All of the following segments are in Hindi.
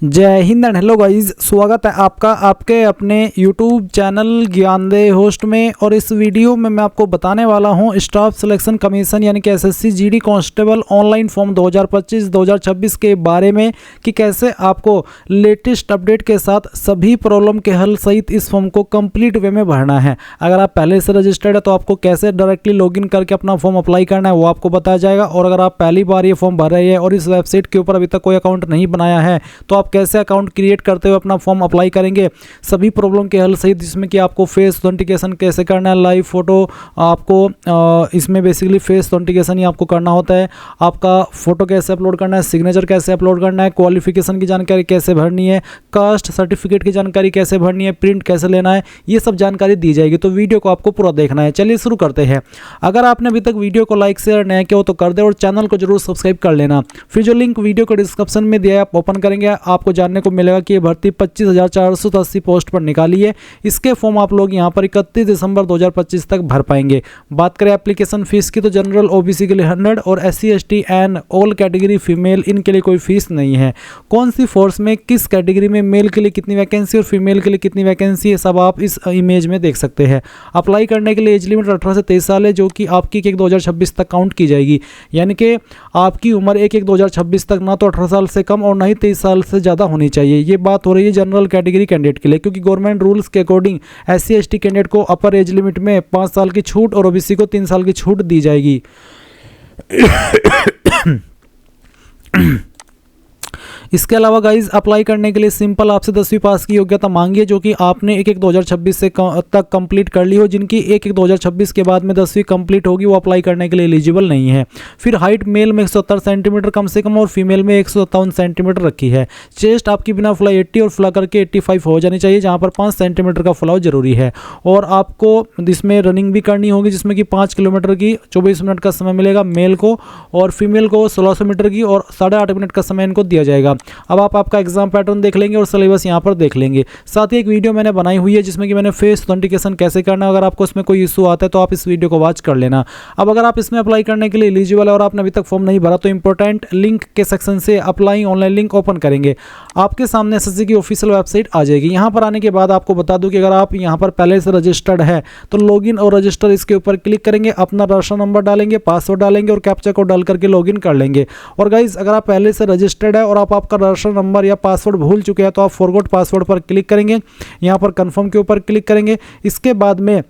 जय हिंद एंड हेलो गाइस, स्वागत है आपका आपके अपने YouTube चैनल ज्ञानदेह होस्ट में। और इस वीडियो में मैं आपको बताने वाला हूं स्टाफ सिलेक्शन कमीशन यानी कि SSC GD constable online form 2025-2026 के बारे में कि कैसे आपको लेटेस्ट अपडेट के साथ सभी प्रॉब्लम के हल सहित इस फॉर्म को कंप्लीट वे में भरना है। अगर आप पहले से रजिस्टर्ड है तो आपको कैसे डायरेक्टली लॉगिन करके अपना फॉर्म अप्लाई करना है वो आपको बताया जाएगा। और अगर आप पहली बार ये फॉर्म भर रहे हैं और इस वेबसाइट के ऊपर अभी तक कोई अकाउंट नहीं बनाया है तो आप कैसे अकाउंट क्रिएट करते हुए अपना फॉर्म अप्लाई करेंगे, सभी प्रॉब्लम के हल सहित, जिसमें कि आपको फेस ऑथेंटिकेशन कैसे करना है, लाइव फोटो आपको इसमें बेसिकली फेस ऑथेंटिकेशन ही आपको करना होता है, आपका फोटो कैसे अपलोड करना है, सिग्नेचर कैसे अपलोड करना है, क्वालिफिकेशन की जानकारी कैसे भरनी है, कास्ट सर्टिफिकेट की जानकारी कैसे भरनी है, प्रिंट कैसे लेना है, ये सब जानकारी दी जाएगी। तो वीडियो को आपको पूरा देखना है। चलिए शुरू करते हैं। अगर आपने अभी तक वीडियो को लाइक शेयर नहीं किया हो तो कर दे और चैनल को जरूर सब्सक्राइब कर लेना। फिर जो लिंक वीडियो को डिस्क्रिप्शन में दिया है आप ओपन करेंगे, आपको जानने को मिलेगा कि ये भर्ती 25,480 पोस्ट पर निकाली है। इसके फॉर्म आप लोग यहां पर 31 दिसंबर 2025 तक भर पाएंगे। बात करें एप्लीकेशन फीस की तो जनरल ओबीसी के लिए 100 और SC ST and all category female इनके लिए कोई फीस नहीं है। कौन सी फोर्स में किस कैटेगरी में मेल के लिए कितनी वैकेंसी और फीमेल के लिए कितनी वैकेंसी है सब आप इस इमेज में देख सकते हैं। अप्लाई करने के लिए एज लिमिट 18 से 23 साल है जो कि आपकी 1/1/2026 तक काउंट की जाएगी। यानी कि आपकी उम्र 1/1/2026 तक ना तो 18 साल से कम और ना ही 23 साल से ज़्यादा होनी चाहिए। ये बात हो रही है जनरल कैटेगरी कैंडिडेट के लिए, क्योंकि गवर्नमेंट रूल्स के अकॉर्डिंग SC ST कैंडिडेट को अपर एज लिमिट में 5 साल की छूट और OBC को 3 साल की छूट दी जाएगी। इसके अलावा गाइज अप्लाई करने के लिए सिंपल आपसे 10वीं पास की योग्यता मांगी है जो कि आपने 1/1/2026 से तक कंप्लीट कर ली हो। जिनकी 1/1/2026 के बाद में 10वीं कंप्लीट होगी वो अप्लाई करने के लिए एलिजिबल नहीं है। फिर हाइट मेल में 170 सेंटीमीटर कम से कम और फीमेल में 157 सेंटीमीटर रखी है। चेस्ट आपकी बिना फ्लाई 80 और फ्ला करके 85 हो जानी चाहिए, जहाँ पर 5 सेंटीमीटर का फ्लाव जरूरी है। और आपको इसमें रनिंग भी करनी होगी जिसमें कि 5 किलोमीटर की 24 मिनट का समय मिलेगा मेल को, और फीमेल को 1600 मीटर की और 8.5 मिनट का समय इनको दिया जाएगा। अब आप आपका एग्जाम पैटर्न देख लेंगे और सिलेबस यहां पर देख लेंगे। साथ ही एक वीडियो मैंने बनाई हुई है जिसमें कि मैंने फेस ऑथेंटिकेशन कैसे करना है। अगर आपको इसमें कोई इशू आता है तो आप इस वीडियो को वॉच कर लेना। अब अगर आप इसमें अप्लाई करने के लिए एलिजिबल है और आपने अभी तक फॉर्म नहीं भरा तो इंपॉर्टेंट लिंक के सेक्शन से अप्लाई ऑनलाइन लिंक ओपन करेंगे, आपके सामने एसएससी की ऑफिशियल वेबसाइट आ जाएगी। यहां पर आने के बाद आपको बता दूं कि अगर आप यहां पर पहले से रजिस्टर्ड है तो लॉगिन और रजिस्टर इसके ऊपर क्लिक करेंगे, अपना रजिस्टर नंबर डालेंगे, पासवर्ड डालेंगे और कैप्चा कोड डाल करके लॉगिन कर लेंगे। और गाइज अगर आप पहले से रजिस्टर्ड है और आप आपका रजिस्टर नंबर या पासवर्ड भूल चुके हैं तो आप फॉरगॉट पासवर्ड पर क्लिक करेंगे, यहां पर कंफर्म के ऊपर क्लिक करेंगे। इसके बाद में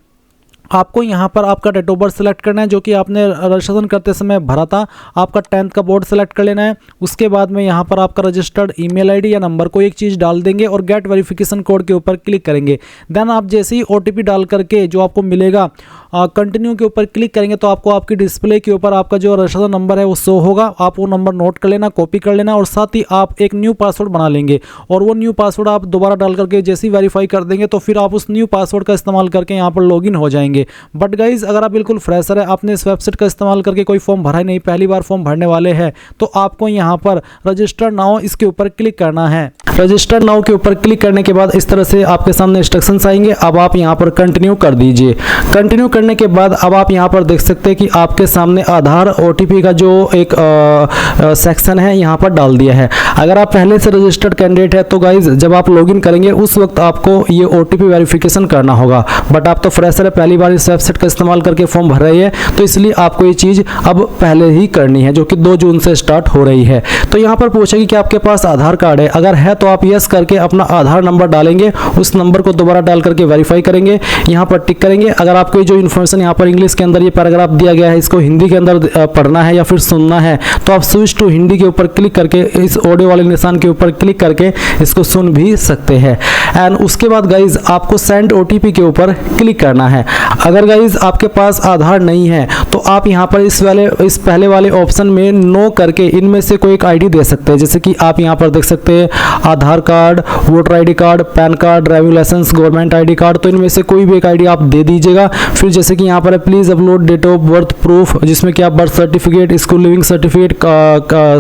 आपको यहाँ पर आपका डेट ऑफ बर्थ सेलेक्ट करना है जो कि आपने रजिस्ट्रेशन करते समय भरा था। आपका 10th का बोर्ड सेलेक्ट कर लेना है। उसके बाद में यहाँ पर आपका रजिस्टर्ड ईमेल आईडी या नंबर को एक चीज़ डाल देंगे और गेट वेरिफिकेशन कोड के ऊपर क्लिक करेंगे। देन आप जैसे ही OTP डाल करके जो आपको मिलेगा कंटिन्यू के ऊपर क्लिक करेंगे तो आपको आपकी डिस्प्ले के ऊपर आपका जो रजिस्ट्रेशन नंबर है वो शो होगा। आप वो नंबर नोट कर लेना, कॉपी कर लेना और साथ ही आप एक न्यू पासवर्ड बना लेंगे और वो न्यू पासवर्ड आप दोबारा डाल करके जैसे ही वेरीफाई कर देंगे तो फिर आप उस न्यू पासवर्ड का इस्तेमाल करके यहाँ पर लॉगिन हो जाएंगे। बट गाइज अगर आप बिल्कुल फ्रेशर है, आपने इस वेबसाइट का इस्तेमाल करके कोई फॉर्म भरा ही नहीं, पहली बार फॉर्म भरने वाले हैं तो आपको यहाँ पर रजिस्टर नाउ इसके ऊपर क्लिक करना है। रजिस्टर नाउ के ऊपर क्लिक करने के बाद इस तरह से आपके सामने इंस्ट्रक्शंस आएंगे। अब आप यहाँ पर कंटिन्यू कर दीजिए। कंटिन्यू करने के बाद अब आप यहाँ पर देख सकते हैं कि आपके सामने आधार OTP का जो एक सेक्शन है यहाँ पर डाल दिया है। अगर आप पहले से रजिस्टर्ड कैंडिडेट है तो गाइज जब आप लॉगिन करेंगे उस वक्त आपको ये OTP वेरिफिकेशन करना होगा। बट आप तो फ्रेशर है, पहली बार इस वेबसाइट का इस्तेमाल करके फॉर्म भर रहे हैं तो इसलिए आपको ये चीज़ अब पहले ही करनी है जो कि 2 जून से स्टार्ट हो रही है। तो यहाँ पर पूछेगी कि आपके पास आधार कार्ड है, अगर है तो आप यस करके अपना आधार नंबर डालेंगे, उस नंबर को दोबारा डाल करके वेरीफाई करेंगे, यहाँ पर टिक करेंगे। अगर आपको जो इन्फॉर्मेशन यहाँ पर इंग्लिश के अंदर ये पैराग्राफ दिया गया है इसको हिंदी के अंदर पढ़ना है या फिर सुनना है तो आप स्विच टू हिंदी के ऊपर क्लिक करके इस ऑडियो वाले निशान के ऊपर क्लिक करके इसको सुन भी सकते हैं। एंड उसके बाद गाइज आपको सेंड OTP के ऊपर क्लिक करना है। अगर गाइज आपके पास आधार नहीं है तो आप यहाँ पर इस पहले वाले ऑप्शन में नो करके इनमें से कोई एक ID दे सकते हैं। जैसे कि आप यहाँ पर देख सकते हैं Aadhaar card, voter ID card, PAN card, driving licence, government ID card, तो इनमें से कोई भी एक ID आप दे दीजिएगा। फिर जैसे कि यहाँ पर please upload date of birth proof जिसमें कि आप birth certificate, school leaving certificate,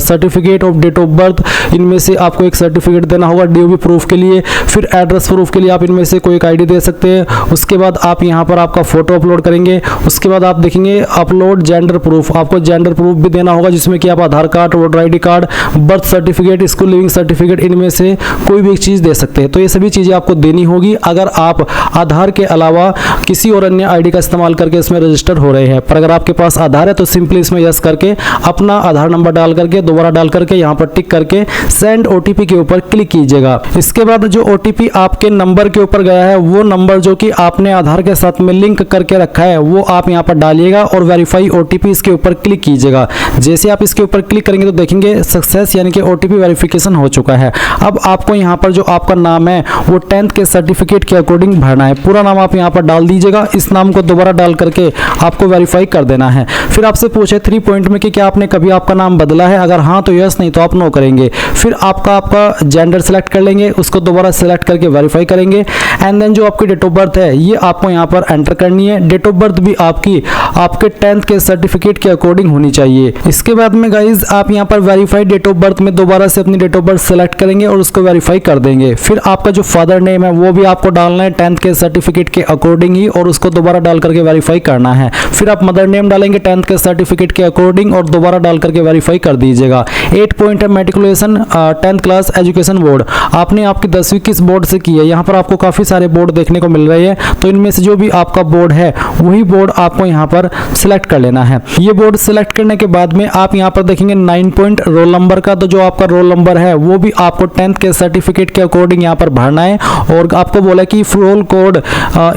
certificate of date of birth, इनमें से आपको एक सर्टिफिकेट देना होगा DOB प्रूफ के लिए। फिर एड्रेस प्रूफ के लिए आप इनमें से कोई एक ID दे सकते हैं। उसके बाद आप यहाँ पर आपका फोटो अपलोड करेंगे। उसके बाद आप देखेंगे अपलोड जेंडर प्रूफ, आपको जेंडर प्रूफ भी देना होगा जिसमें कि आप Aadhaar card, voter ID card, birth certificate, school leaving certificate, इनमें से से कोई भी एक चीज़ दे सकते हैं। तो ये सभी चीज़ें आपको देनी होगी अगर आप आधार के अलावा किसी और अन्य आईडी का इस्तेमाल करके इसमें रजिस्टर हो रहे हैं। पर अगर आपके पास आधार है तो सिंपली इसमें यस करके अपना आधार नंबर डाल करके दोबारा डाल करके यहाँ पर टिक करके सेंड ओटीपी के ऊपर क्लिक कीजिएगा। इसके बाद जो ओटीपी आपके नंबर के ऊपर गया है वो नंबर जो कि आपने आधार के साथ में लिंक करके रखा है वो आप यहाँ पर डालिएगा और वेरीफाई ओटीपी इसके ऊपर क्लिक कीजिएगा। जैसे आप इसके ऊपर क्लिक करेंगे तो देखेंगे सक्सेस यानी कि ओटीपी वेरिफिकेशन हो चुका है। अब आपको यहाँ पर जो आपका नाम है वो 10th के सर्टिफिकेट के अकॉर्डिंग भरना है। पूरा नाम आप यहाँ पर डाल दीजिएगा। इस नाम को दोबारा डाल करके आपको वेरीफाई कर देना है। फिर आपसे पूछे 3 पॉइंट में कि क्या आपने कभी आपका नाम बदला है, अगर हाँ तो यस, नहीं तो आप नो करेंगे। फिर आपका जेंडर सेलेक्ट कर लेंगे, उसको दोबारा सेलेक्ट करके वेरीफाई करेंगे। एंड देन जो आपकी डेट ऑफ बर्थ है ये आपको यहाँ पर एंटर करनी है। डेट ऑफ बर्थ भी आपकी आपके 10th के सर्टिफिकेट के अकॉर्डिंग होनी चाहिए। इसके बाद में गाइज आप यहाँ पर वेरीफाई डेट ऑफ बर्थ में दोबारा से अपनी डेट ऑफ बर्थ सेलेक्ट करेंगे और उसको वेरीफाई कर देंगे। फिर आपका जो फादर नेम है वो भी आपको डालना है 10th के सर्टिफिकेट के अकॉर्डिंग ही और उसको दोबारा डाल करके वेरीफाई करना है। फिर आप मदर नेम डालेंगे 10th के सर्टिफिकेट के अकॉर्डिंग और दोबारा डाल करके वेरीफाई कर दीजिएगा। 8 पॉइंट है matriculation 10th class education board, आपने आपकी 10वीं किस बोर्ड से की है। यहाँ पर आपको काफ़ी सारे बोर्ड देखने को मिल रहे हैं, तो इनमें से जो भी आपका बोर्ड है वही बोर्ड आपको यहाँ पर सिलेक्ट कर लेना है। ये बोर्ड सिलेक्ट करने के बाद में आप यहाँ पर देखेंगे 9 पॉइंट रोल नंबर का, तो जो आपका रोल नंबर है वो भी आपको 10th के सर्टिफिकेट के अकॉर्डिंग यहाँ पर भरना है। और आपको बोला कि roll code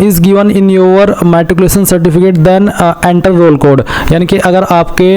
is given in your matriculation certificate then enter roll code, यानी कि अगर आपके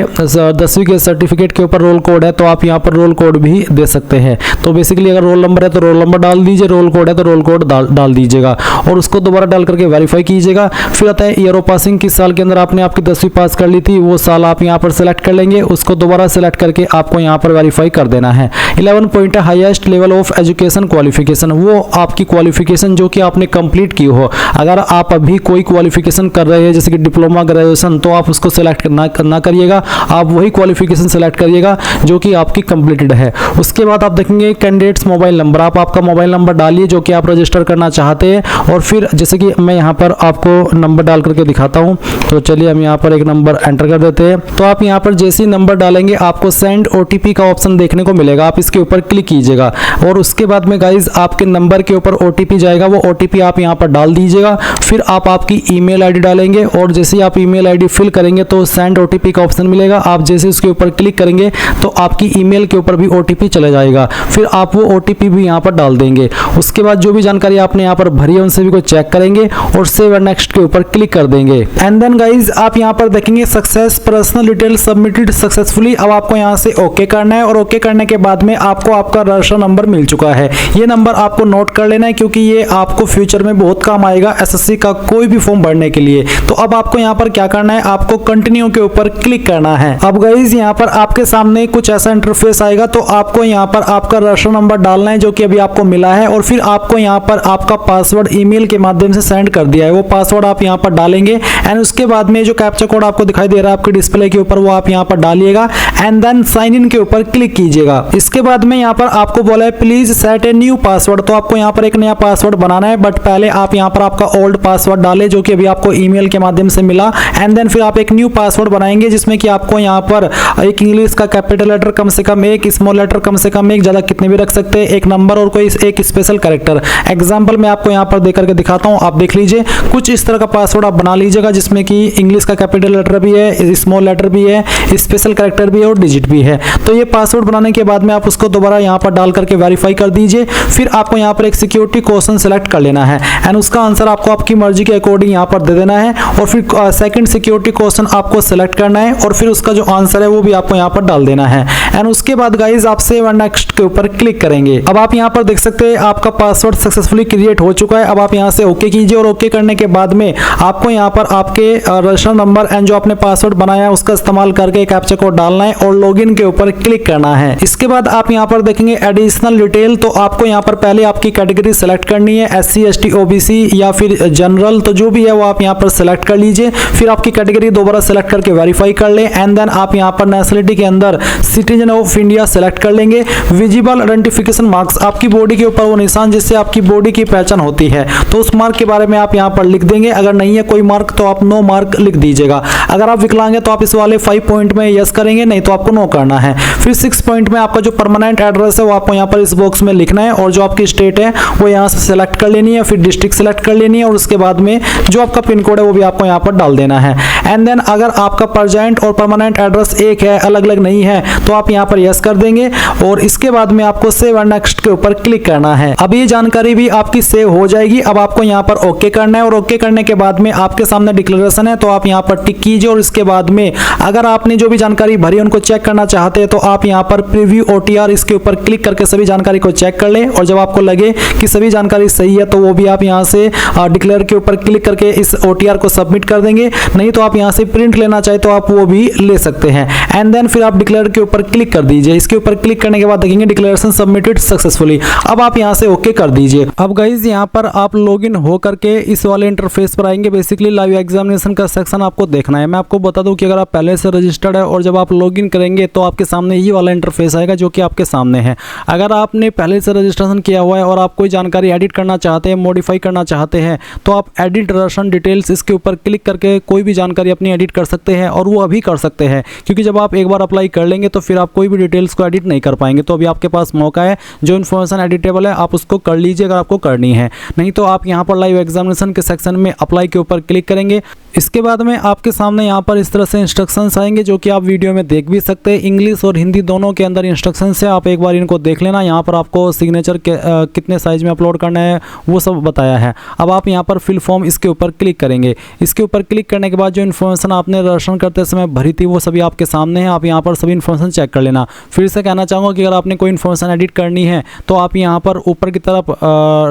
10वीं के सर्टिफिकेट के ऊपर रोल कोड है तो आप यहाँ पर रोल कोड भी दे सकते हैं। तो बेसिकली अगर रोल नंबर है तो रोल नंबर डाल दीजिए, रोल कोड है तो रोल कोड डाल दीजिएगा और उसको दोबारा डाल करके वेरीफाई कीजिएगा। फिर आता है ईयर ऑफ पासिंग, किस साल के अंदर आपने आपकी 10वीं पास कर ली थी वो साल आप यहाँ पर सेलेक्ट कर लेंगे, उसको दोबारा सेलेक्ट करके आपको यहाँ पर वेरीफाई कर देना है। 11 पॉइंट है highest level of education qualification, वो आपकी क्वालिफिकेशन जो कि आपने कंप्लीट की हो। अगर आप अभी कोई क्वालिफिकेशन कर रहे हैं जैसे कि डिप्लोमा ग्रेजुएशन तो आप उसको सेलेक्ट ना करिएगा, आप वही क्वालिफिकेशन सेलेक्ट करिएगा जो कि आपकी कंप्लीटेड है। उसके बाद आप देखेंगे कैंडिडेट्स मोबाइल नंबर, आप आपका मोबाइल नंबर डालिए जो कि आप रजिस्टर करना चाहते हैं। और फिर जैसे कि मैं यहाँ पर आपको नंबर डाल करके दिखाता हूँ, तो चलिए हम यहाँ पर एक नंबर एंटर कर देते हैं। तो आप यहाँ पर जैसे ही नंबर डालेंगे आपको सेंड ओटीपी का ऑप्शन देखने को मिलेगा, आप इसके ऊपर क्लिक कीजिएगा और उसके बाद में गाइज आपके नंबर के ऊपर ओटीपी जाएगा, वो ओटीपी आप यहाँ पर डाल दीजिएगा। फिर आप आपकी ईमेल आईडी डालेंगे और जैसे ही आप ईमेल आईडी फिल करेंगे तो सेंड ओटीपी का ऑप्शन मिलेगा, आप जैसे उसके ऊपर क्लिक करेंगे तो आपकी ईमेल के ऊपर भी ओटीपी चला जाएगा। फिर आप वो ओटीपी भी यहाँ पर डाल देंगे। उसके बाद जो भी जानकारी आपने यहाँ पर भरी है उन सभी को चेक करेंगे और सेव एंड नेक्स्ट के ऊपर क्लिक कर देंगे। एंड देन गाइज आप यहाँ पर देखेंगे success personal detail submitted successfully. अब आपको यहाँ से ओके करना है और ओके करने के बाद में आपको आपका रजिस्टर नंबर मिल चुका है। ये नंबर आपको नोट कर लेना है क्योंकि ये आपको फ्यूचर में बहुत काम आएगा एसएससी का कोई भी फॉर्म भरने के लिए। तो अब आपको यहाँ पर क्या करना है, आपको कंटिन्यू के ऊपर क्लिक करना है। अब गाइज यहाँ पर आपके सामने कुछ ऐसा इंटरफेस आएगा, तो आपको यहाँ पर आपका रजिस्टर नंबर डालना है जो कि अभी आपको मिला है और फिर आपको यहाँ पर आपका पासवर्ड ईमेल के माध्यम से सेंड कर दिया है, वो पासवर्ड आप यहाँ पर डालेंगे। एंड उसके बाद में जो कैप्चा कोड आपको दिखाई दे रहा है आपके डिस्प्ले के ऊपर वो आप यहाँ पर डालिएगा एंड देन साइन इन के ऊपर क्लिक कीजिएगा। इसके बाद में यहाँ पर आपको बोला है please set a new password, तो आपको यहाँ पर एक नया पासवर्ड बनाना है, बट पहले आप यहाँ पर आपका ओल्ड पासवर्ड डालें जो कि अभी आपको ईमेल के माध्यम से मिला। एंड देन फिर आप एक न्यू पासवर्ड बनाएंगे जिसमें कि आपको यहाँ पर एक इंग्लिश का कैपिटल लेटर कम से कम एक, स्मॉल लेटर कम से कम एक, ज्यादा कितने भी रख सकते हैं, एक नंबर और कोई एक स्पेशल कैरेक्टर। एग्जाम्पल मैं आपको यहाँ पर देकर के दिखाता हूँ, आप देख लीजिए। कुछ इस तरह का पासवर्ड आप बना लीजिएगा जिसमें कि इंग्लिश का कैपिटल लेटर भी है, स्मॉल लेटर भी है, स्पेशल कैरेक्टर भी है और डिजिट भी है। तो ये पासवर्ड बनाने के बाद में आप उसको दोबारा यहाँ पर डाल करके वेरीफाई कर दीजिए। फिर आपको यहाँ पर एक सिक्योरिटी क्वेश्चन सेलेक्ट कर लेना है एंड उसका आंसर आपको आपकी मर्जी के अकॉर्डिंग यहाँ पर दे देना है और फिर सेकंड सिक्योरिटी क्वेश्चन आपको सेलेक्ट करना है और फिर उसका जो आंसर है वो भी आपको यहाँ पर डाल देना है। एंड उसके बाद गाइज आप सेव एंड नेक्स्ट के ऊपर क्लिक करेंगे। अब आप यहाँ पर देख सकते हैं आपका पासवर्ड सक्सेसफुली क्रिएट हो चुका है। अब आप यहाँ से ओके कीजिए और ओके करने के बाद में आपको यहाँ पर आपके रजिस्टर नंबर एंड जो आपने पासवर्ड बनाया है उसका इस्तेमाल करके कैप्चा कोड डालना है और लॉगिन के ऊपर क्लिक करना है। इसके बाद आप यहाँ पर देखेंगे एडिशनल डिटेल, तो आपको यहाँ पर पहले आपकी कैटेगरी सेलेक्ट करनी है, SC ST OBC या फिर जनरल, तो जो भी है वो आप यहाँ पर सेलेक्ट कर लीजिए। फिर आपकी कैटेगरी दोबारा सेलेक्ट करके वेरीफाई कर ले एंड देन आप यहाँ पर नेशनलिटी के अंदर सिटीजन ऑफ इंडिया सेलेक्ट कर लेंगे। विजिबल आइडेंटिफिकेशन मार्क्स, आपकी बॉडी के ऊपर वो निशान जिससे आपकी बॉडी की पहचान होती है, तो उस मार्क के बारे में आप यहाँ पर लिख देंगे। अगर नहीं है कोई मार्क तो आप नो मार्क लिख दीजिएगा। अगर आप विकलांग है तो आप इस वाले 5 पॉइंट में यस करेंगे, नहीं तो आपको नो करना है। फिर 6 पॉइंट में आपका जो परमानेंट एड्रेस है वो आपको यहाँ पर इस बॉक्स में लिखना है और जो आपकी स्टेट है वो यहाँ से सेलेक्ट कर लेनी है, फिर डिस्ट्रिक्ट सेलेक्ट कर लेनी है और उसके बाद में जो आपका पिन कोड है वो भी आपको यहाँ पर डाल देना है। एंड देन अगर आपका प्रेजेंट और परमानेंट एड्रेस एक है, अलग अलग नहीं है, तो आप यहाँ पर यस कर देंगे और इसके बाद में आपको सेव एंड नेक्स्ट के ऊपर क्लिक करना है। अब ये जानकारी भी आपकी सेव हो जाएगी। अब आपको यहाँ पर ओके करना है और ओके करने के बाद में आपके सामने डिक्लेरेशन है तो आप यहाँ पर टिक कीजिए और इसके बाद में अगर आपने जो भी जानकारी भरी उनको चेक करना चाहते हैं तो आप यहाँ पर प्रीव्यू OTR इसके ऊपर क्लिक करके सभी जानकारी को चेक कर लें और जब आपको लगे कि सभी जानकारी सही है तो वो भी आप यहाँ से डिक्लेयर के ऊपर क्लिक करके इस OTR को सबमिट कर देंगे। नहीं तो आप यहाँ से प्रिंट लेना चाहे तो आप वो भी ले सकते हैं। एंड देन फिर आप डिक्लेयर के ऊपर क्लिक कर दीजिए। इसके ऊपर क्लिक करने के बाद देखेंगे डिक्लेरेशन सबमिटेड सक्सेसफुली। अब आप यहाँ से ओके कर दीजिए। अब गाइज यहाँ पर आप लॉगिन हो करके इस वाले इंटरफेस पर आएंगे। बेसिकली लाइव एग्जामिनेशन का सेक्शन आपको देखना है। मैं आपको बता दूं कि अगर आप पहले से रजिस्टर्ड है और जब आप लॉगिन करेंगे तो आपके सामने ये वाला इंटरफेस आएगा जो कि आपके सामने है। अगर आपने पहले से रजिस्ट्रेशन किया हुआ है और आप कोई जानकारी एडिट करना चाहते हैं, मॉडिफाई करना चाहते हैं तो आप एडिट राशन डिटेल्स इसके ऊपर क्लिक करके कोई भी जानकारी अपनी एडिट कर सकते हैं और वो अभी कर सकते हैं, क्योंकि जब आप एक बार अप्लाई कर लेंगे तो फिर आप कोई भी डिटेल्स को एडिट नहीं कर पाएंगे। तो अभी आपके पास मौका है, जो इन्फॉर्मेशन एडिटेबल है आप उसको कर लीजिए अगर आपको करनी है। नहीं तो आप यहाँ पर लाइव एग्जामिनेशन के सेक्शन में अप्लाई के ऊपर क्लिक करेंगे। इसके बाद में आपके सामने यहाँ पर इस तरह से इंस्ट्रक्शंस आएंगे जो कि आप वीडियो में देख भी सकते हैं। इंग्लिश और हिंदी दोनों के अंदर इंस्ट्रक्शंस है, आप एक बार इनको देख लेना। यहाँ पर आपको सिग्नेचर कितने साइज में अपलोड करना है वो सब बताया है। अब आप यहाँ पर फिल फॉर्म इसके ऊपर क्लिक करेंगे। इसके ऊपर क्लिक करने के बाद जो इन्फॉर्मेशन आपने रजिस्ट्रेशन करते समय भरी थी वो सभी आपके सामने है। आप यहाँ पर सभी इन्फॉर्मेशन चेक कर लेना। फिर से कहना चाहूँगा कि अगर आपने कोई इन्फॉर्मेशन एडिट करनी है तो आप यहाँ पर ऊपर की तरफ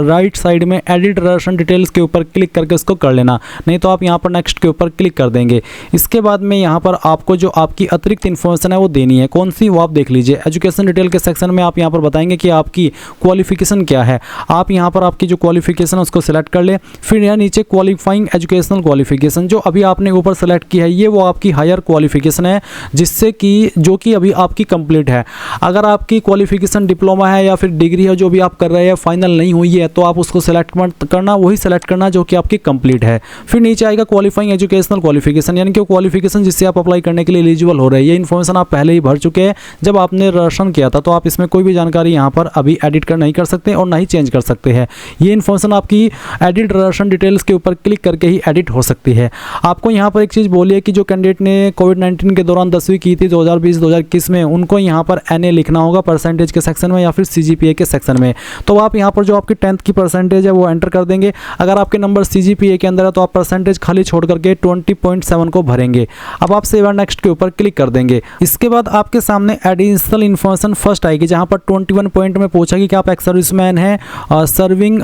राइट साइड में एडिट रजिस्ट्रेशन डिटेल्स के ऊपर क्लिक करके उसको कर लेना। नहीं तो आप यहाँ पर नेक्स्ट के ऊपर क्लिक कर देंगे। इसके बाद में यहाँ पर आपको जो आपकी अतिरिक्त इन्फॉर्मेशन है वो देनी है। कौन सी वो आप देख लीजिए। एजुकेशन डिटेल के सेक्शन में आप यहाँ पर बताएंगे कि आपकी क्वालिफिकेशन क्या है। आप यहाँ पर आपकी जो क्वालिफिकेशन है उसको सिलेक्ट कर ले। फिर यहाँ नीचे क्वालिफाइंग एजुकेशनल क्वालिफिकेशन जो अभी आपने ऊपर सेलेक्ट की है ये वो आपकी हायर क्वालिफिकेशन है, जिससे कि जो कि अभी आपकी कंप्लीट है। अगर आपकी क्वालिफिकेशन डिप्लोमा है या फिर डिग्री है जो भी आप कर रहे हैं फाइनल नहीं हुई है तो आप उसको सेलेक्ट मत करना, वही सेलेक्ट करना जो कि आपकी कंप्लीट है। फिर नीचे आएगा क्वालिफाइंग एजुकेशनल क्वालिफिकेशन, यानी कि क्वालिफिकेशन जिससे आप अप्लाई करने के लिए एलिजिबल हो रहे हैं। ये इन्फॉर्मेशन आप पहले ही भर चुके हैं जब आपने रजिस्ट्रेशन किया था, तो आप इसमें कोई भी जानकारी यहाँ पर अभी एडिट नहीं कर सकते और ना ही चेंज कर सकते हैं। ये इन्फॉर्मेशन आपकी एडिट रजिस्ट्रेशन डिटेल्स के ऊपर क्लिक करके ही एडिट हो सकती है। आपको यहाँ पर एक चीज़ बोली है कि जो कैंडिडेट ने कोविड-19 के दौरान 10वीं की थी 2020-2021 में, उनको यहाँ पर NA लिखना होगा परसेंटेज के सेक्शन में या फिर CGPA के सेक्शन में। तो आप यहाँ पर जो आपकी 10th की परसेंटेज है वो एंटर कर देंगे। अगर आपके नंबर CGPA के अंदर है तो आप परसेंटेज खाली छोड़ करके 20.7 को भरेंगे। अब आप सेव एंड नेक्स्ट के ऊपर क्लिक कर देंगे। इसके बाद आपके सामने एडिशनल इन्फॉर्मेशन फर्स्ट आएगी जहाँ पर 21 पॉइंट में पूछा कि आप एक्स सर्विसमैन हैं serving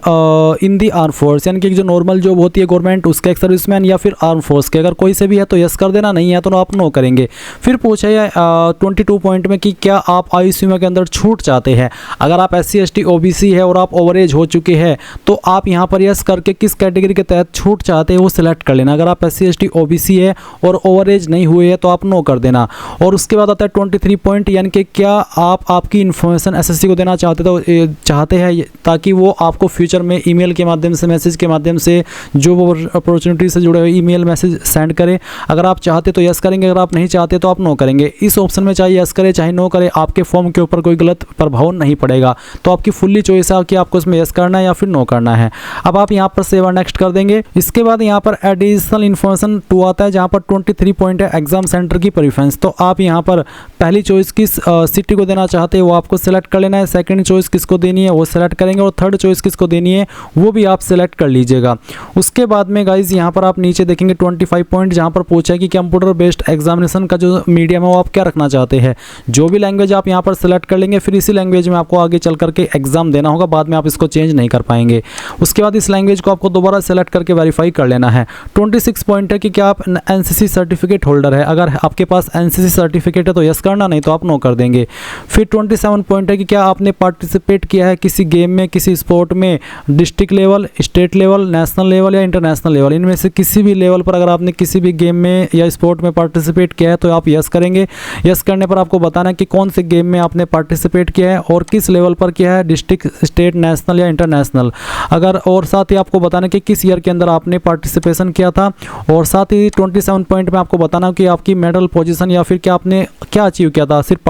in the arm force, यानी कि जो नॉर्मल जॉब होती है गवर्नमेंट उसके एक्स सर्विसमैन या फिर आर्म फोर्स के। अगर कोई से भी है तो यस कर देना, नहीं है तो आप नो करेंगे। फिर पूछा है 22 पॉइंट में कि क्या आप आईसीयू के अंदर छूट चाहते हैं। अगर आप SC ST OBC है और आप ओवरेज हो चुके हैं तो आप यहाँ पर यस करके किस कैटेगरी के तहत छूट चाहते हैं वो सिलेक्ट कर लेना। अगर आप SC ST OBC है और ओवरेज नहीं हुए है तो आप नो कर देना। और उसके बाद आता है 23 पॉइंट, यानी कि क्या आप आपकी इन्फॉर्मेशन SSC को देना चाहते हैं ताकि वो आपको फ्यूचर में ईमेल के माध्यम से, मैसेज के माध्यम से जॉब अपॉर्चुनिटी से जुड़े हुए ईमेल मैसेज सेंड करें। अगर आप चाहते तो यस करेंगे, अगर आप नहीं चाहते तो आप नो करेंगे। इस ऑप्शन में चाहे यस करें चाहे नो करें, आपके फॉर्म के ऊपर कोई गलत प्रभाव नहीं पड़ेगा। तो आपकी फुल्ली चॉइस है कि आपको इसमें यस करना है या फिर नो करना है। अब आप यहाँ पर सेव एंड नेक्स्ट कर देंगे। इसके बाद यहाँ पर एडिशनल इन्फॉर्मेशन 2 आता है जहाँ पर 23 पॉइंट है एग्जाम सेंटर की प्रेफरेंस। तो आप यहाँ पर पहली चॉइस किस सिटी को देना चाहते हैं वो आपको सिलेक्ट कर लेना है। सेकंड चॉइस किसको देनी है वो सिलेक्ट करेंगे और थर्ड चॉइस किसको देनी है वो भी आप सिलेक्ट कर लीजिएगा। उसके बाद में गाइज यहाँ पर आप नीचे देखेंगे 25 पॉइंट जहाँ पर पूछा है कि कंप्यूटर बेस्ड एग्जामिनेशन का जो मीडियम है वो आप क्या रखना चाहते हैं। जो भी लैंग्वेज आप यहाँ पर सिलेक्ट कर लेंगे, फिर इसी लैंग्वेज में आपको आगे चल करके एग्जाम देना होगा, बाद में आप इसको चेंज नहीं कर पाएंगे। उसके बाद इस लैंग्वेज को आपको दोबारा सेलेक्ट करके वेरीफाई कर लेना है। 26 पॉइंट है कि क्या आप NCC सर्टिफिकेट होल्डर है। अगर आपके पास NCC सर्टिफिकेट है तो यस करना, नहीं तो आप नो कर देंगे। फिर 27 पॉइंट है कि क्या आपने पार्टिसिपेट किया है किसी गेम में, किसी स्पोर्ट में, district level, state level, national level या इंटरनेशनल लेवल, इनमें से किसी भी लेवल पर अगर आपने किसी भी गेम में या स्पोर्ट में पार्टिसिपेट किया है तो आप यस करेंगे। यस करने पर आपको बताना है कि कौन से गेम में आपने पार्टिसिपेट किया है और किस लेवल पर किया है, डिस्ट्रिक्ट, स्टेट, नेशनल या इंटरनेशनल। अगर और साथ ही आपको बताना कि किस ईयर के अंदर आपने पार्टिसिपेशन किया था। और साथ ही 27 पॉइंट में आपको बताना कि आपकी मेडल पोजीशन या फिर क्या आपने क्या अचीव किया था, सिर्फ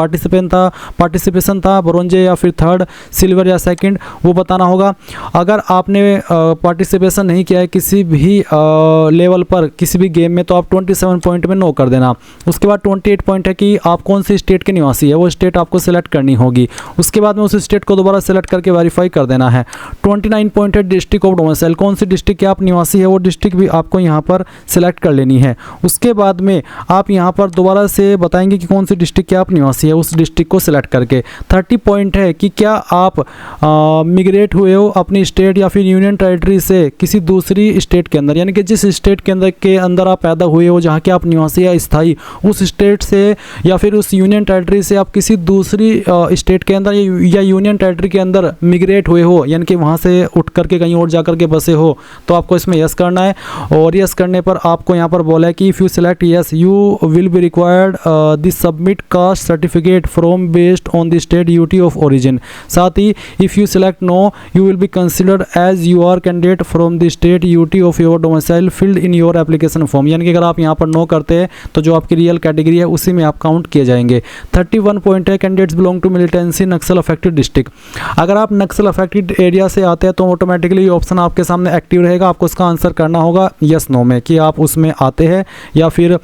पार्टिसिपेशन था, ब्रोंजे या फिर थर्ड, सिल्वर या सेकंड, वो बताना होगा। अगर आपने पार्टिसिपेशन नहीं किया है किसी भी लेवल पर किसी भी गेम में तो आप 27 पॉइंट में नो कर देना। उसके बाद 28 पॉइंट है कि आप कौन सी स्टेट के निवासी है, वो स्टेट आपको सिलेक्ट करनी होगी। उसके बाद में उस स्टेट को दोबारा सेलेक्ट करके वेरीफाई कर देना है। 29 पॉइंट है डिस्ट्रिक्ट ऑफ डोमिसाइल, कौन सी डिस्ट्रिक्ट के आप निवासी है वो डिस्ट्रिक्ट भी आपको यहाँ पर सिलेक्ट कर लेनी है। उसके बाद में आप यहाँ पर दोबारा से बताएंगे कि कौन सी डिस्ट्रिक्ट के आप निवासी है, उस डिस्ट्रिक्ट को सिलेक्ट करके। 30 पॉइंट है कि क्या आप मिग्रेट हुए हो अपनी स्टेट या फिर यूनियन टेरिटरी से किसी दूसरी स्टेट के अंदर, यानी कि जिस स्टेट के अंदर आप पैदा हुए हो, जहाँ के आप निवासी या स्थायी, उस स्टेट से या फिर उस यूनियन टेरिटरी से आप किसी दूसरी स्टेट के अंदर या यूनियन टेरिटरी के अंदर मिग्रेट हुए हो, यानी कि वहाँ से उठ करके कहीं और जा करके बसे हो, तो आपको इसमें यस करना है। और यस करने पर आपको यहाँ पर बोला है कि if you select yes you will be required this submit caste certificate from based on the state UT of origin. साथ ही if you select no you will be considered as you are candidate from the state UT of your domicile filled in your application form, यानी कि अगर आप यहाँ पर नो करते हैं तो जो आपकी रियल कैटेगरी है उसी में आप काउंट किए जाएंगे। 31 पॉइंट है candidates belong to militancy Naxal affected district, अगर आप नक्सल अफेक्टेड एरिया से आते हैं तो ऑटोमेटिकली ये ऑप्शन आपके सामने एक्टिव रहेगा। आपको उसका आंसर करना होगा यस नो में कि आप उसमें आते हैं या फिर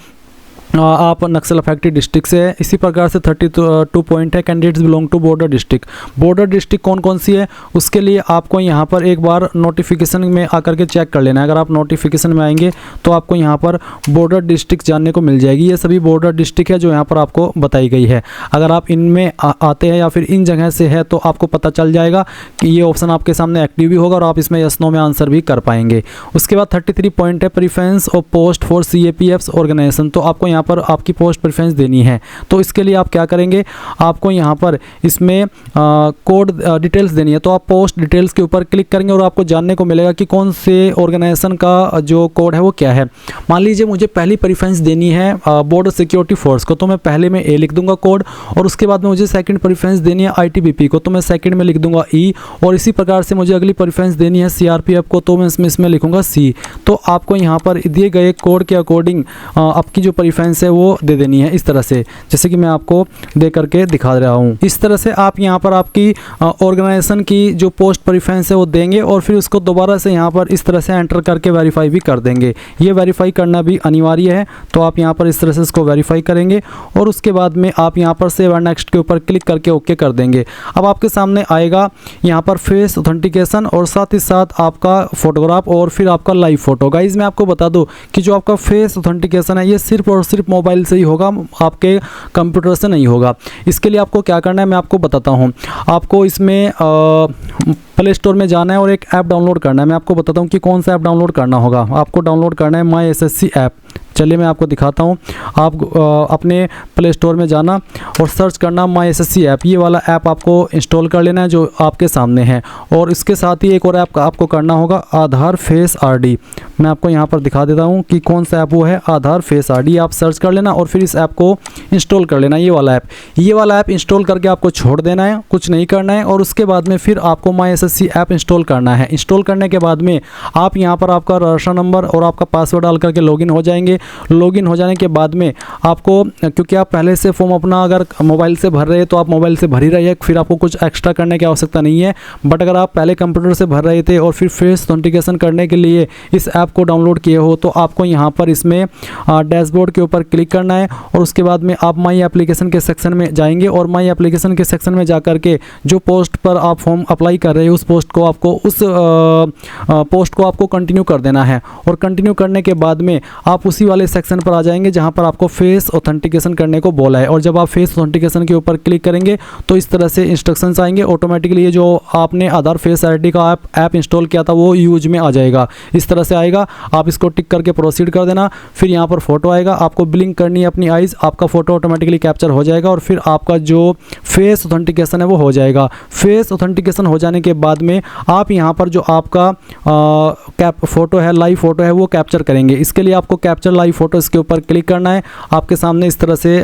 आप नक्सल अफेक्टेड डिस्ट्रिक्ट से है। इसी प्रकार से 32 पॉइंट है candidates belong to border district, border district कौन कौन सी है उसके लिए आपको यहाँ पर एक बार नोटिफिकेशन में आकर के चेक कर लेना है। अगर आप नोटिफिकेशन में आएंगे तो आपको यहाँ पर बॉर्डर डिस्ट्रिक्ट जानने को मिल जाएगी। ये सभी बॉर्डर डिस्ट्रिक्ट है जो यहाँ पर आपको बताई गई है। अगर आप इनमें आते हैं या फिर इन जगह से है तो आपको पता चल जाएगा कि ये ऑप्शन आपके सामने एक्टिव भी होगा और आप इसमें यस नो में आंसर भी कर पाएंगे। उसके बाद 33 पॉइंट है preference of post for CAPF organisation, तो आपको यहाँ पर आपकी पोस्ट प्रेफरेंस देनी है। तो इसके लिए आप क्या करेंगे, आपको यहाँ पर इसमें कोड डिटेल्स देनी है। तो आप पोस्ट डिटेल्स के ऊपर क्लिक करेंगे और आपको जानने को मिलेगा कि कौन से ऑर्गेनाइजेशन का जो कोड है वो क्या है। मान लीजिए मुझे पहली प्रेफरेंस देनी है बॉर्डर सिक्योरिटी फोर्स को, तो मैं पहले में ए लिख दूंगा कोड, और उसके बाद में मुझे सेकंड प्रेफरेंस देनी है ITBP को, तो मैं सेकंड में लिख दूंगा E, और इसी प्रकार से मुझे अगली प्रेफरेंस देनी है CRPF को, तो मैं इसमें लिखूंगा C। तो आपको यहाँ पर दिए गए कोड के अकॉर्डिंग आपकी जो प्रेफरेंस है वो दे देनी है इस तरह से, जैसे कि मैं आपको दे करके दिखा रहा हूँ। इस तरह से आप यहाँ पर आपकी ऑर्गेनाइजेशन की जो पोस्ट प्रेफरेंस है वो देंगे और फिर उसको दोबारा से यहाँ पर इस तरह से एंटर करके वेरीफाई भी कर देंगे। ये वेरीफाई करना भी अनिवार्य है, तो आप यहाँ पर इस तरह से इसको वेरीफाई करेंगे और उसके बाद में आप यहाँ पर सेव एंड नेक्स्ट के ऊपर क्लिक करके ओके कर देंगे। अब आपके सामने आएगा यहाँ पर फेस ऑथेंटिकेशन और साथ ही साथ आपका फोटोग्राफ और फिर आपका लाइव फोटो। गाइज मैं आपको बता दूं कि जो आपका फेस ऑथेंटिकेशन है ये सिर्फ और सिर्फ मोबाइल से ही होगा, आपके कंप्यूटर से नहीं होगा। इसके लिए आपको क्या करना है मैं आपको बताता हूँ। आपको इसमें प्ले स्टोर में जाना है और एक ऐप डाउनलोड करना है। मैं आपको बताता हूँ कि कौन सा ऐप डाउनलोड करना होगा। आपको डाउनलोड करना है माई SSC ऐप। चलिए मैं आपको दिखाता हूँ। आप अपने प्ले स्टोर में जाना और सर्च करना माई SSC ऐप, ये वाला ऐप आपको इंस्टॉल कर लेना है जो आपके सामने है। और इसके साथ ही एक और ऐप आपको करना होगा आधार फेस RD। मैं आपको यहाँ पर दिखा देता हूँ कि कौन सा ऐप वो है, आधार फेस RD। आप सर्च कर लेना और फिर इस ऐप को इंस्टॉल कर लेना। ये वाला ऐप इंस्टॉल करके आपको छोड़ देना है, कुछ नहीं करना है। और उसके बाद में फिर आपको माई SSC ऐप इंस्टॉल करना है। इंस्टॉल करने के बाद में आप यहाँ पर आपका रजिस्टर नंबर और आपका पासवर्ड डाल करके लॉगिन हो जाएंगे। लॉगिन हो जाने के बाद में आपको, क्योंकि आप पहले से फॉर्म अपना अगर मोबाइल से भर रहे हैं तो आप मोबाइल से भर ही रहिए, फिर आपको कुछ एक्स्ट्रा करने की आवश्यकता नहीं है। बट अगर आप पहले कंप्यूटर से भर रहे थे और फिर फेस ऑथेंटिकेशन करने के लिए इस ऐप को डाउनलोड किए हो तो आपको यहाँ पर इसमें डैशबोर्ड के ऊपर क्लिक करना है और उसके बाद में आप माई एप्लीकेशन के सेक्शन में जाएंगे और माई एप्लीकेशन के सेक्शन में जाकर के जो पोस्ट पर आप फॉर्म अप्लाई कर रहे हो उस पोस्ट को आपको कंटिन्यू कर देना है। और कंटिन्यू करने के बाद में आप उसी वाले सेक्शन पर आ जाएंगे जहां पर आपको फेस ऑथेंटिकेशन करने को बोला है। और जब आप फेस ऑथेंटिकेशन के ऊपर क्लिक करेंगे तो इस तरह से इंस्ट्रक्शंस आएंगे। ऑटोमेटिकली ये जो आपने आधार फेस ID का ऐप इंस्टॉल किया था वो यूज में आ जाएगा। इस तरह से आएगा, आप इसको टिक करके प्रोसीड कर देना। फिर यहाँ पर फोटो आएगा, आपको ब्लिंक करनी है अपनी आइज़, आपका फोटो ऑटोमेटिकली कैप्चर हो जाएगा और फिर आपका जो फेस ऑथेंटिकेशन है वो हो जाएगा। फेस ऑथेंटिकेशन हो जाने के बाद में आप यहाँ पर जो आपका फोटो है, लाइव फोटो है, वो कैप्चर करेंगे। इसके लिए आपको कैप्चर लाइव फोटो इसके ऊपर क्लिक करना है। आपके सामने इस तरह से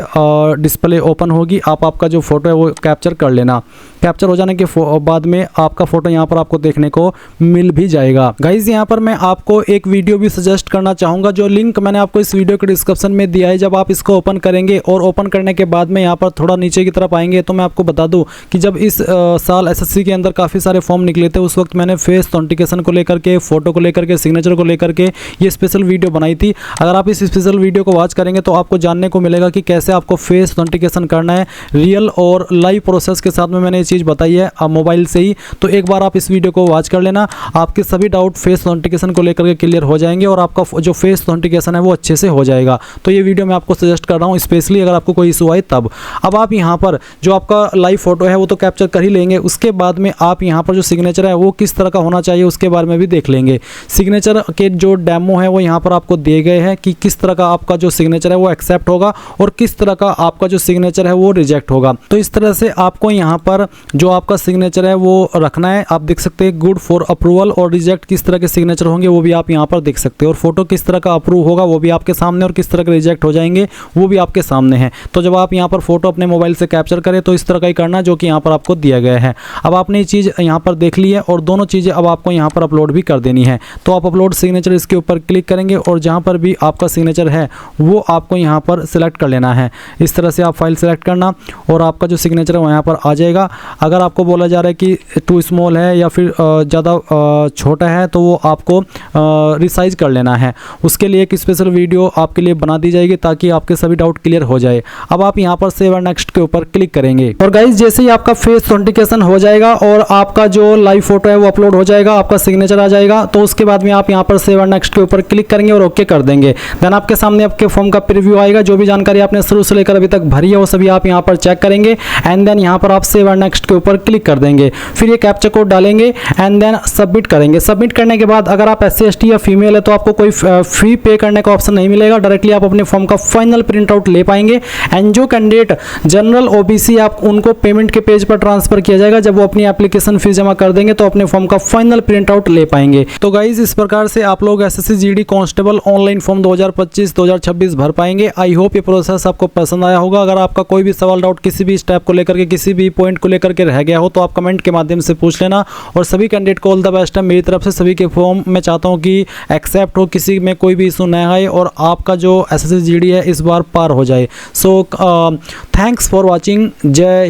डिस्प्ले ओपन होगी, आप आपका जो फोटो है वो कैप्चर कर लेना। कैप्चर हो जाने के बाद में आपका फोटो यहाँ पर आपको देखने को मिल भी जाएगा। गाइज यहाँ पर मैं आपको एक वीडियो भी सजेस्ट करना चाहूँगा, जो लिंक मैंने आपको इस वीडियो के डिस्क्रिप्शन में दिया है। जब आप इसको ओपन करेंगे और ओपन करने के बाद में यहाँ पर थोड़ा नीचे की तरफ आएंगे तो मैं आपको बता दूँ कि जब इस साल एसएससी के अंदर काफ़ी सारे फॉर्म निकले थे, उस वक्त मैंने फेस ऑथेंटिकेशन को लेकर के, फ़ोटो को लेकर के, सिग्नेचर को लेकर के ये स्पेशल वीडियो बनाई थी। अगर आप इस स्पेशल वीडियो को वॉच करेंगे तो आपको जानने को मिलेगा कि कैसे आपको फेस ऑथेंटिकेशन करना है, रियल और लाइव प्रोसेस के साथ में मैंने ये चीज़ बताई है मोबाइल से ही। तो एक बार आप इस वीडियो को वॉच कर लेना, आपके सभी डाउट फेस ऑथेंटिकेशन को लेकर के क्लियर हो जाएंगे और आपका जो फेस ऑथेंटिकेशन है वो अच्छे से हो जाएगा। तो ये वीडियो मैं आपको सजेस्ट कर रहा हूँ, स्पेशली अगर आपको कोई इशू आए तब। अब आप यहाँ पर जो आपका लाइव फोटो है वो तो कैप्चर कर ही लेंगे, उसके बाद में आप यहाँ पर जो सिग्नेचर है वो किस तरह का होना चाहिए उसके बारे में भी देख लेंगे। सिग्नेचर के जो डेमो है वो यहाँ पर आपको दिए गए हैं कि किस तरह का आपका जो सिग्नेचर है वो एक्सेप्ट होगा और किस तरह का आपका जो सिग्नेचर है वो रिजेक्ट होगा। तो इस तरह से आपको यहाँ पर जो आपका सिग्नेचर है वो रखना है। आप देख सकते हैं गुड फॉर अप्रूवल और रिजेक्ट किस तरह के सिग्नेचर होंगे वो भी आप यहाँ पर देख सकते हैं, और फोटो किस तरह का अप्रूव होगा वो भी आपके सामने, और किस तरह के रिजेक्ट हो जाएंगे वो भी आपके सामने है। तो जब आप यहाँ पर फोटो अपने मोबाइल से कैप्चर करें तो इस तरह का ही करना जो कि यहाँ पर आपको दिया गया है। अब आपने ये चीज़ यहाँ पर देख ली है और दोनों चीज़ें अब आपको यहाँ पर अपलोड भी कर देनी है। तो आप अपलोड सिग्नेचर इसके ऊपर क्लिक करेंगे और जहाँ पर भी आपका सिग्नेचर है वो आपको यहाँ पर सिलेक्ट कर लेना है। इस तरह से आप फाइल सेलेक्ट करना और आपका जो सिग्नेचर है वो यहाँ पर आ जाएगा। अगर आपको बोला जा रहा है कि टू स्मॉल है या फिर ज़्यादा छोटा है तो वो आपको रिसाइज कर लेना है। उसके लिए एक स्पेशल वीडियो आपके लिए बना दी जाएगी ताकि आपके सभी डाउट क्लियर हो जाए। अब आप यहाँ पर सेव एंड नेक्स्ट के ऊपर क्लिक करेंगे और गाइज जैसे ही आपका फेस ऑथेंटिकेशन हो जाएगा और आपका जो लाइव फोटो है वो अपलोड हो जाएगा, आपका सिग्नेचर आ जाएगा, तो उसके बाद में आप यहाँ पर सेव एंड नेक्स्ट के ऊपर क्लिक करेंगे और ओके कर देंगे। देन आपके सामने आपके फॉर्म का प्रीव्यू आएगा। जो भी जानकारी आपने शुरू से लेकर अभी तक भरी है वो सभी आप यहाँ पर चेक करेंगे एंड देन यहाँ पर आप सेव एंड नेक्स्ट के ऊपर क्लिक कर देंगे। फिर ये कैप्चा कोड डालेंगे एंड देन सबमिट करेंगे। सबमिट करने के बाद अगर आप SC ST या फीमेल है तो आपको कोई फी पे करने का ऑप्शन नहीं मिलेगा, डायरेक्टली आप अपने फॉर्म का फाइनल प्रिंट आउट ले पाएंगे। एंड जो कैंडिडेट जनरल OBC आप उनको पेमेंट के पेज पर ट्रांसफर किया जाएगा, जब वो अपनी एप्लीकेशन फीस जमा कर देंगे तो अपने फॉर्म का फाइनल प्रिंट आउट ले पाएंगे। तो गाइज इस प्रकार से आप लोग SSC GD constable online form 2025-2026 भर पाएंगे। आई होप ये प्रोसेस आपको पसंद आया होगा। अगर आपका कोई भी सवाल डाउट किसी भी स्टेप को लेकर के, किसी भी पॉइंट को लेकर के रह गया हो तो आप कमेंट के माध्यम से पूछ लेना। और सभी कैंडिडेट को ऑल द बेस्ट है मेरी तरफ से। सभी के फॉर्म मैं चाहता हूँ कि एक्सेप्ट हो, किसी में कोई भी इशू न आए और आपका जो SSC GD है इस बार पार हो जाए। So thanks for watching. जय हिंद।